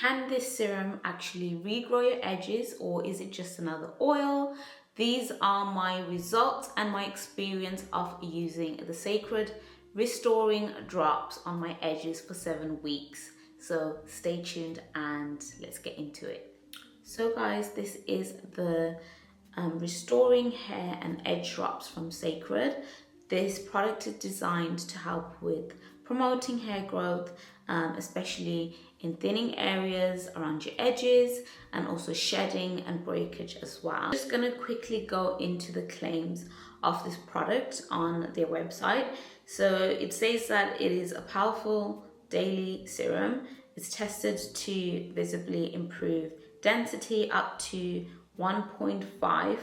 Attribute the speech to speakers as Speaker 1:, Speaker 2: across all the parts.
Speaker 1: Can this serum actually regrow your edges, or is it just another oil? These are my results and my experience of using the Cecred Restoring Drops on my edges for 7 weeks. So stay tuned and let's get into it. So guys, this is the Restoring Hair and Edge Drops from Cecred. This product is designed to help with promoting hair growth, especially in thinning areas around your edges, and also shedding and breakage as well. I'm just gonna quickly go into the claims of this product on their website. So it says that it is a powerful daily serum. It's tested to visibly improve density up to 1.5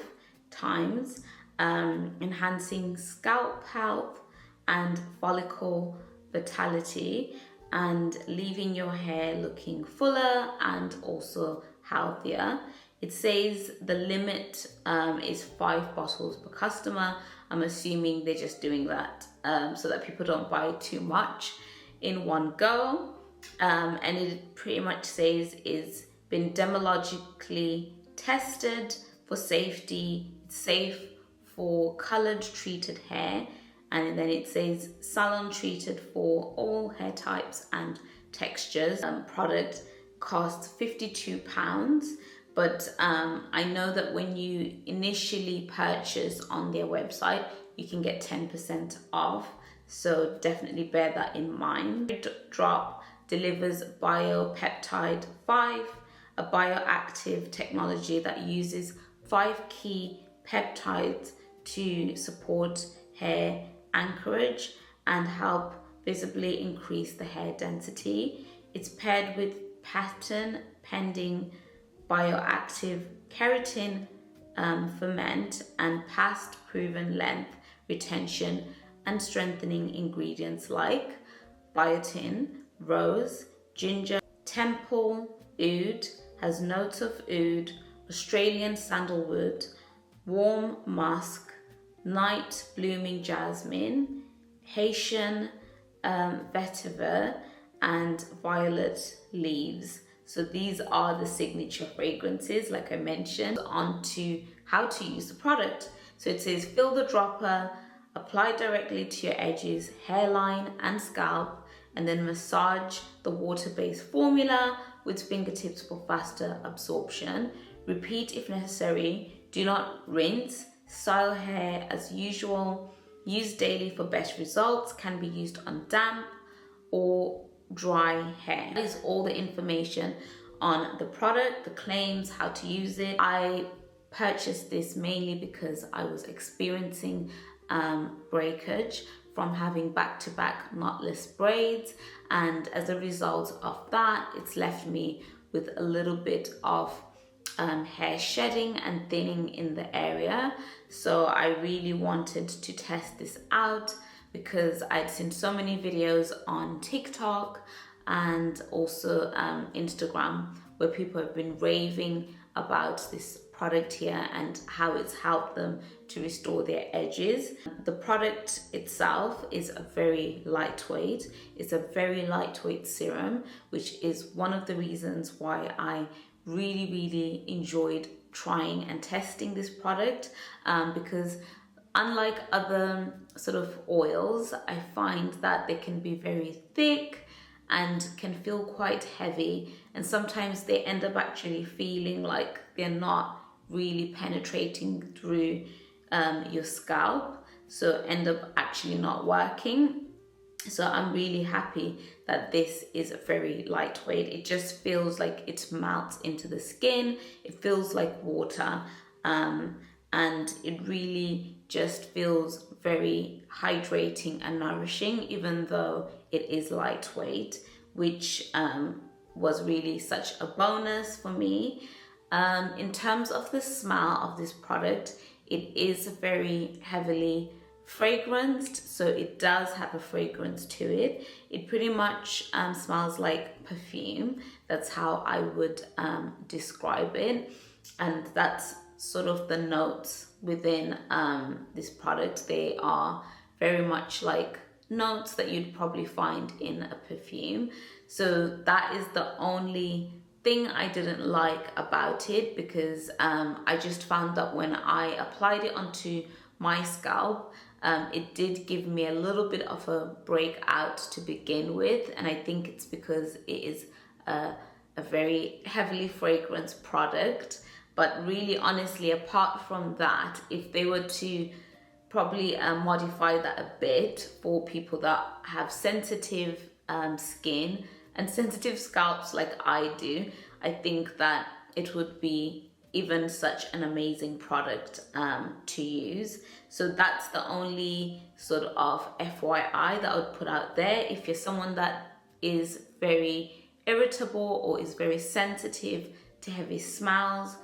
Speaker 1: times, enhancing scalp health and follicle vitality, and leaving your hair looking fuller and also healthier. It says the limit is 5 bottles per customer. I'm assuming they're just doing that so that people don't buy too much in one go. And it pretty much says it's been dermatologically tested for safety. It's safe for colored treated hair, and then it says salon treated for all hair types and textures. Product costs £52, but I know that when you initially purchase on their website, you can get 10% off, so definitely bear that in mind. Drop delivers biopeptide 5, a bioactive technology that uses 5 key peptides to support hair anchorage and help visibly increase the hair density. It's paired with patent pending bioactive keratin ferment and past proven length retention and strengthening ingredients like biotin, rose, ginger, temple oud, has notes of oud, Australian sandalwood, warm musk, night blooming jasmine, Haitian vetiver, and violet leaves. So these are the signature fragrances, like I mentioned. On to how to use the product. So it says fill the dropper, apply directly to your edges, hairline and scalp, and then massage the water-based formula with fingertips for faster absorption. Repeat if necessary. Do not rinse. Style hair as usual. Use daily for best results. Can be used on damp or dry hair. That is all the information on the product, the claims, how to use it. I purchased this mainly because I was experiencing breakage from having back-to-back knotless braids, and as a result of that, it's left me with a little bit of hair shedding and thinning in the area. So I really wanted to test this out because I'd seen so many videos on TikTok and also Instagram where people have been raving about this product here and how it's helped them to restore their edges. The product itself is a very lightweight. It's a very lightweight serum, which is one of the reasons why I really enjoyed trying and testing this product, because unlike other sort of oils, I find that they can be very thick and can feel quite heavy, and sometimes they end up actually feeling like they're not really penetrating through your scalp, so end up actually not working. So I'm really happy that this is very lightweight. It just feels like it melts into the skin. It feels like water, and it really just feels very hydrating and nourishing, even though it is lightweight, which was really such a bonus for me. In terms of the smell of this product, it is very heavily fragranced, so it does have a fragrance to it. It pretty much smells like perfume. That's how I would describe it, and that's sort of the notes within this product. They are very much like notes that you'd probably find in a perfume. So that is the only thing I didn't like about it, because I just found that when I applied it onto my scalp, it did give me a little bit of a breakout to begin with, and I think it's because it is a very heavily fragranced product. But really, honestly, apart from that, if they were to probably modify that a bit for people that have sensitive skin and sensitive scalps like I do, I think that it would be even such an amazing product to use. So that's the only sort of FYI that I would put out there. If you're someone that is very irritable or is very sensitive to heavy smells,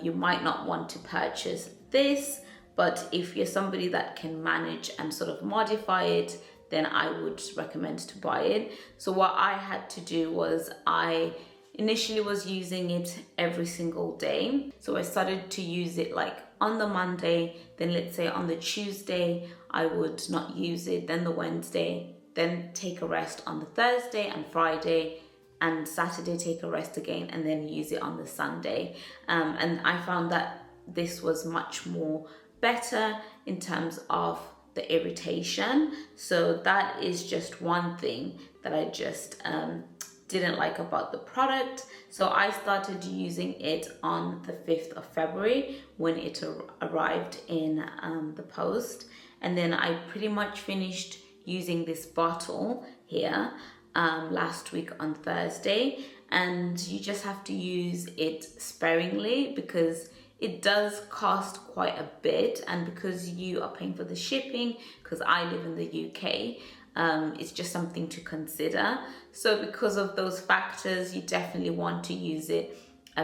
Speaker 1: you might not want to purchase this. But if you're somebody that can manage and sort of modify it, then I would recommend to buy it. So what I had to do was, I initially was using it every single day. So I started to use it like on the Monday, then let's say on the Tuesday, I would not use it, then the Wednesday, then take a rest on the Thursday and Friday, and Saturday take a rest again, and then use it on the Sunday. And I found that this was much more better in terms of the irritation. So that is just one thing that I just didn't like about the product. So I started using it on the 5th of February when it arrived in the post. And then I pretty much finished using this bottle here last week on Thursday. And you just have to use it sparingly, because it does cost quite a bit, and because you are paying for the shipping, because I live in the UK, it's just something to consider. So because of those factors, you definitely want to use it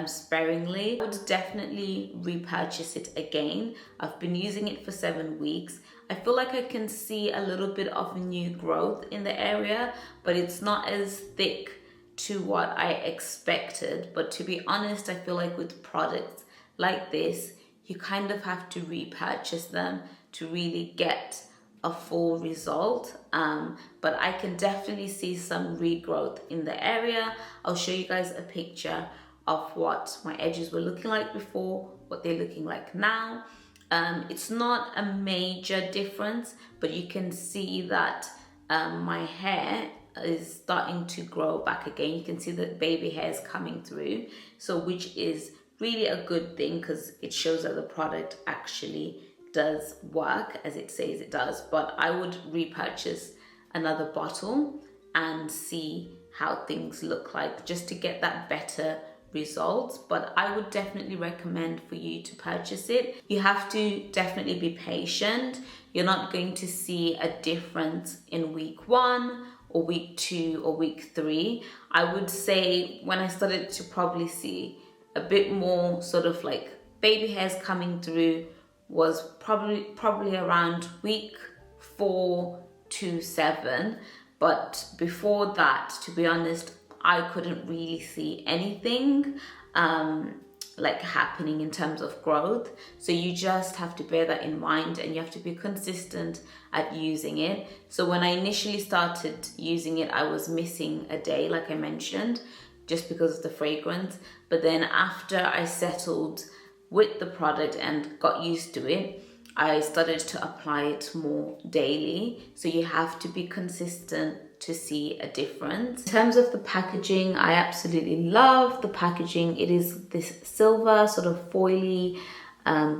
Speaker 1: sparingly. I would definitely repurchase it again. I've been using it for 7 weeks. I feel like I can see a little bit of new growth in the area, but it's not as thick to what I expected. But to be honest, I feel like with products like this, you kind of have to repurchase them to really get a full result. But I can definitely see some regrowth in the area. I'll show you guys a picture of what my edges were looking like before, what they're looking like now. It's not a major difference, but you can see that my hair is starting to grow back again. You can see that baby hairs coming through, so which is really a good thing, because it shows that the product actually does work as it says it does. But I would repurchase another bottle and see how things look like, just to get that better results. But I would definitely recommend for you to purchase it. You have to definitely be patient. You're not going to see a difference in week 1 or week 2 or week 3. I would say when I started to probably see a bit more sort of like baby hairs coming through was probably around week 4 to 7. But before that, to be honest, I couldn't really see anything like happening in terms of growth. So you just have to bear that in mind, and you have to be consistent at using it. So when I initially started using it, I was missing a day, like I mentioned, just because of the fragrance. But then after I settled with the product and got used to it, I started to apply it more daily. So you have to be consistent to see a difference. In terms of the packaging, I absolutely love the packaging. It is this silver sort of foily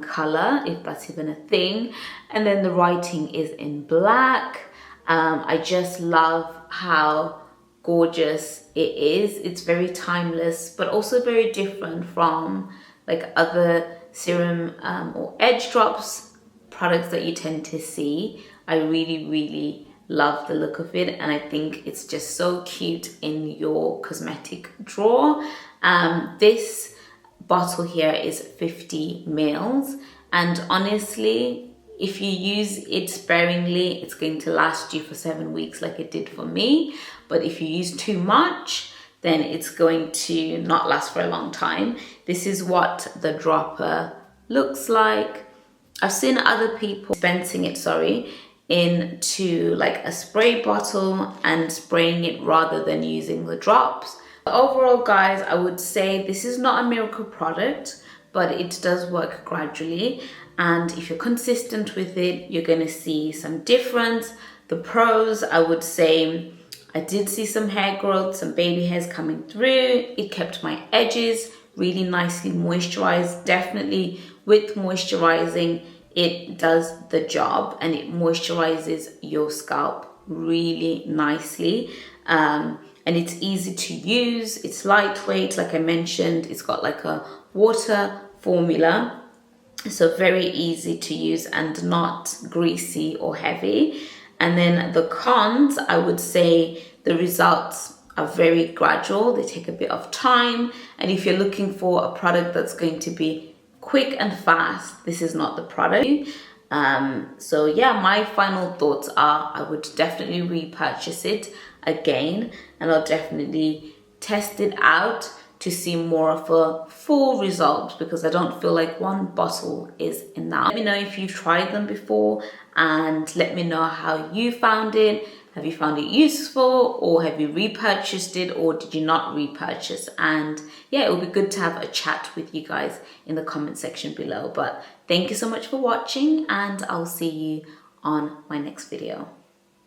Speaker 1: color, if that's even a thing. And then the writing is in black. I just love how gorgeous it is. It's very timeless, but also very different from like other serum or edge drops products that you tend to see. I really love the look of it, and I think it's just so cute in your cosmetic drawer. This bottle here is 50 mils, and honestly, if you use it sparingly, it's going to last you for 7 weeks like it did for me. But if you use too much, then it's going to not last for a long time. This is what the dropper looks like. I've seen other people dispensing it, into like a spray bottle and spraying it rather than using the drops. Overall, guys, I would say this is not a miracle product, but it does work gradually. And if you're consistent with it, you're going to see some difference. The pros, I would say, I did see some hair growth, some baby hairs coming through. It kept my edges really nicely moisturized. Definitely with moisturizing, it does the job and it moisturizes your scalp really nicely. And it's easy to use. It's lightweight, like I mentioned. It's got like a water formula, so very easy to use and not greasy or heavy. And then the cons, I would say the results are very gradual. They take a bit of time. And if you're looking for a product that's going to be quick and fast, this is not the product. So yeah, my final thoughts are I would definitely repurchase it again, and I'll definitely test it out to see more of a full result, because I don't feel like one bottle is enough. Let me know if you've tried them before and let me know how you found it. Have you found it useful, or have you repurchased it, or did you not repurchase? And yeah, it would be good to have a chat with you guys in the comment section below. But thank you so much for watching, and I'll see you on my next video.